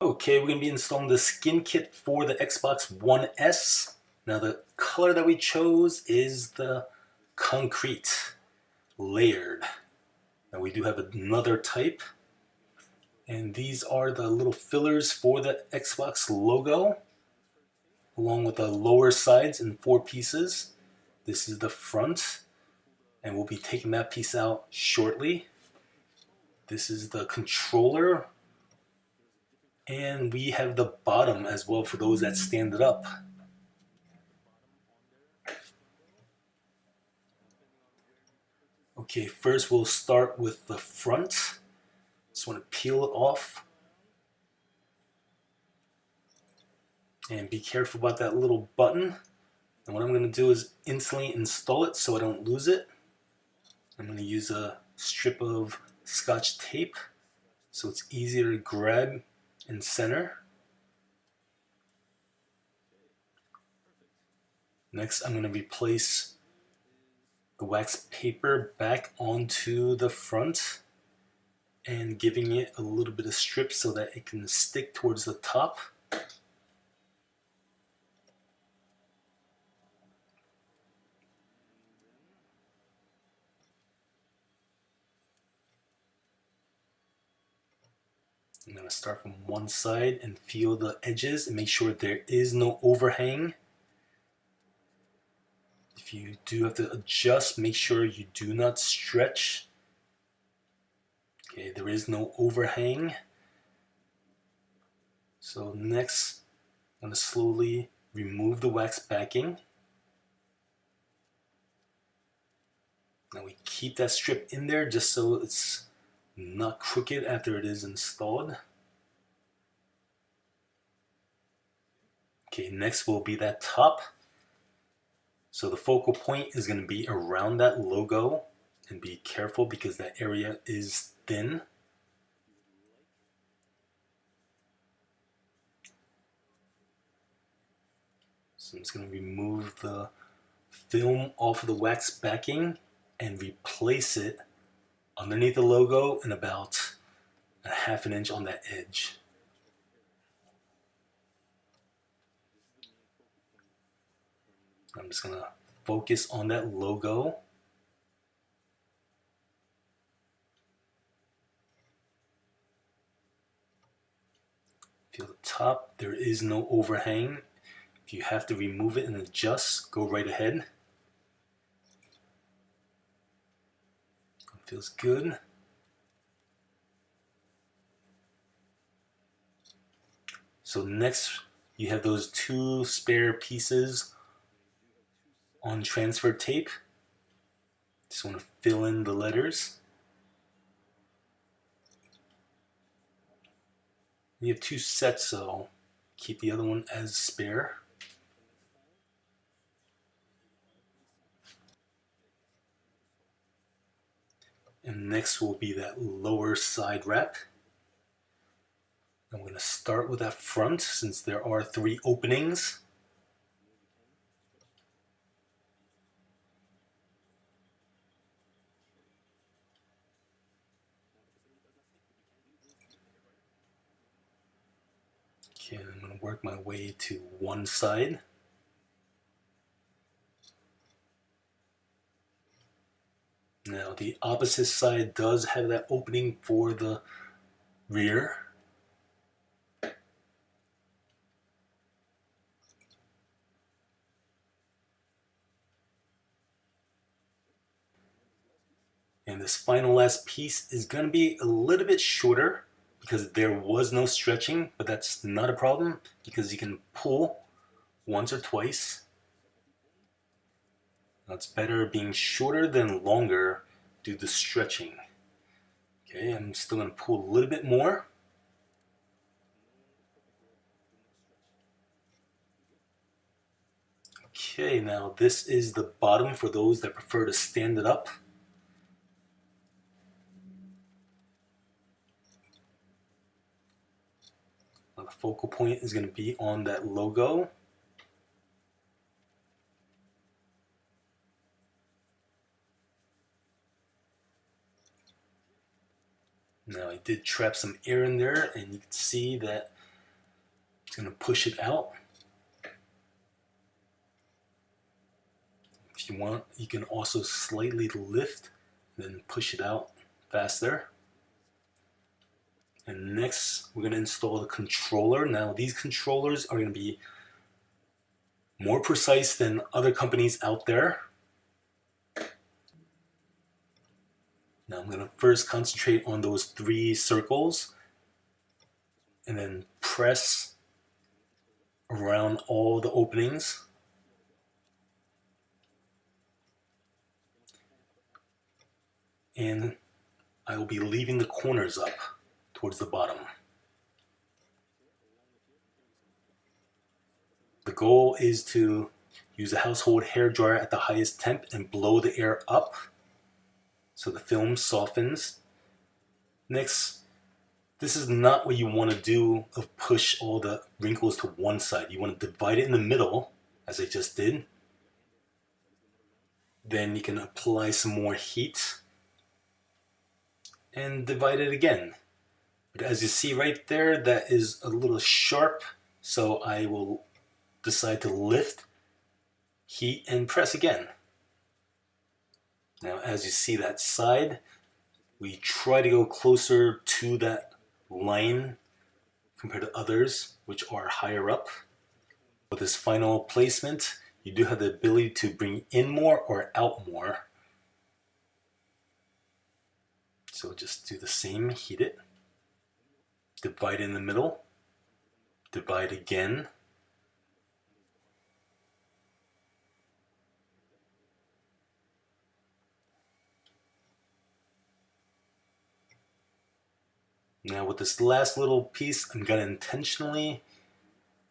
Okay, we're going to be installing the skin kit for the Xbox One S. Now the color that we chose is the concrete, layered. Now we do have another type, and these are the little fillers for the Xbox logo, along with the lower sides in 4 pieces. This is the front, and we'll be taking that piece out shortly. This is the controller, and we have the bottom as well for those that stand it up. Okay, first we'll start with the front. Just want to peel it off. And be careful about that little button. And what I'm going to do is instantly install it so I don't lose it. I'm going to use a strip of Scotch tape so it's easier to grab and center. Next, I'm going to replace the wax paper back onto the front and giving it a little bit of strip so that it can stick towards the top. I'm going to start from one side and feel the edges and make sure there is no overhang. If you do have to adjust, make sure you do not stretch. Okay, there is no overhang. So next, I'm going to slowly remove the wax backing. Now we keep that strip in there just so it's not crooked after it is installed. Okay, next will be that top. So the focal point is going to be around that logo, and be careful because that area is thin. So I'm just going to remove the film off of the wax backing and replace it underneath the logo and about a ½ inch on that edge. I'm just going to focus on that logo. Feel the top, there is no overhang. If you have to remove it and adjust, go right ahead. It feels good. So next, you have those 2 spare pieces on transfer tape. Just want to fill in the letters. You have 2 sets, so keep the other one as spare. And next will be that lower side wrap. I'm going to start with that front since there are 3 openings. Okay, I'm going to work my way to one side. Now the opposite side does have that opening for the rear. And this final last piece is going to be a little bit shorter because there was no stretching, but that's not a problem because you can pull once or twice. Now it's better being shorter than longer due to stretching. Okay, I'm still going to pull a little bit more. Okay, now this is the bottom for those that prefer to stand it up. Now the focal point is going to be on that logo. Now I did trap some air in there, and you can see that Just going to push it out. If you want, you can also slightly lift, then push it out faster. And next, we're going to install the controller. Now, these controllers are going to be more precise than other companies out there. Now, I'm going to first concentrate on those 3 circles and then press around all the openings. And I will be leaving the corners up towards the bottom. The goal is to use a household hair dryer at the highest temp and blow the air up so the film softens. Next, this is not what you want to do of push all the wrinkles to one side. You want to divide it in the middle, as I just did. Then you can apply some more heat and divide it again. But as you see right there, that is a little sharp, so I will decide to lift, heat, and press again. Now, as you see that side, we try to go closer to that line compared to others, which are higher up. With this final placement, you do have the ability to bring in more or out more. So just do the same, heat it, divide in the middle, divide again, now with this last little piece, I'm going to intentionally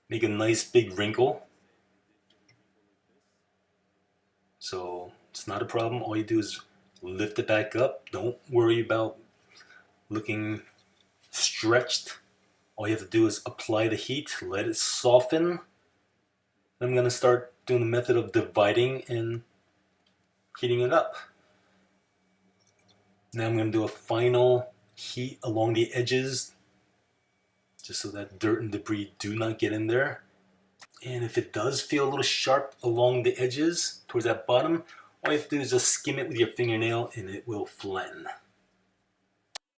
make a nice big wrinkle. So it's not a problem. All you do is lift it back up. Don't worry about looking stretched. All you have to do is apply the heat, let it soften. I'm going to start doing the method of dividing and heating it up. Now I'm going to do a final heat along the edges, just so that dirt and debris do not get in there. And if it does feel a little sharp along the edges towards that bottom, all you have to do is just skim it with your fingernail and it will flatten.